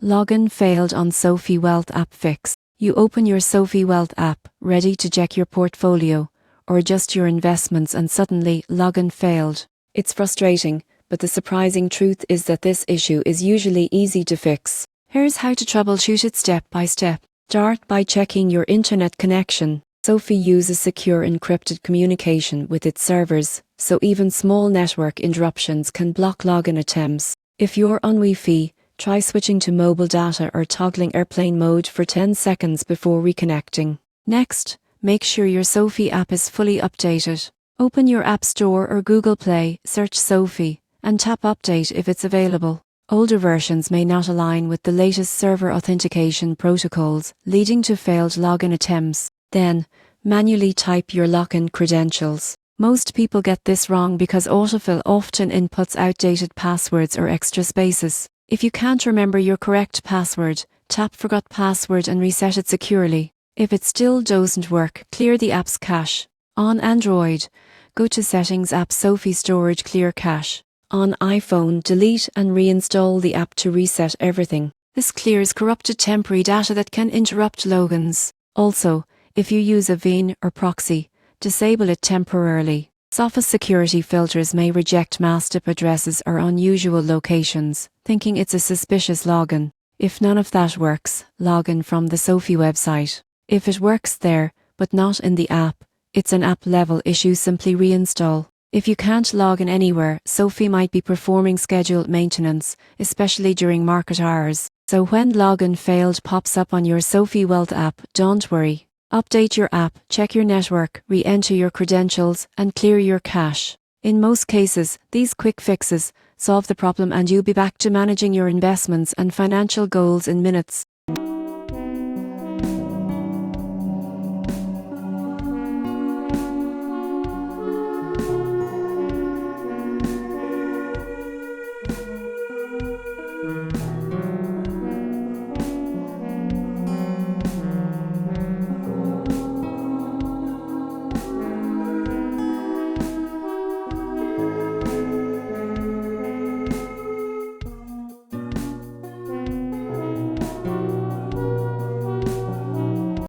Login failed on SoFi Wealth App Fix. You open your SoFi Wealth app, ready to check your portfolio or adjust your investments, and suddenly login failed. It's frustrating, but the surprising truth is that this issue is usually easy to fix. Here's how to troubleshoot it step by step. Start by checking your internet connection. SoFi uses secure encrypted communication with its servers, so even small network interruptions can block login attempts. If you're on Wi-Fi, try switching to mobile data or toggling airplane mode for 10 seconds before reconnecting. Next, make sure your SoFi app is fully updated. Open your App Store or Google Play, search SoFi, and tap Update if it's available. Older versions may not align with the latest server authentication protocols, leading to failed login attempts. Then, manually type your login credentials. Most people get this wrong because autofill often inputs outdated passwords or extra spaces. If you can't remember your correct password, tap Forgot Password and reset it securely. If it still doesn't work, clear the app's cache. On Android, go to Settings App SoFi Storage Clear Cache. On iPhone, delete and reinstall the app to reset everything. This clears corrupted temporary data that can interrupt logins. Also, if you use a VPN or proxy, disable it temporarily. SoFi security filters may reject masked IP addresses or unusual locations, thinking it's a suspicious login. If none of that works, log in from the SoFi website. If it works there, but not in the app, it's an app-level issue. Simply reinstall. If you can't log in anywhere, SoFi might be performing scheduled maintenance, especially during market hours. So when login failed pops up on your SoFi Wealth app, don't worry. Update your app, check your network, re-enter your credentials, and clear your cache. In most cases, these quick fixes solve the problem and you'll be back to managing your investments and financial goals in minutes.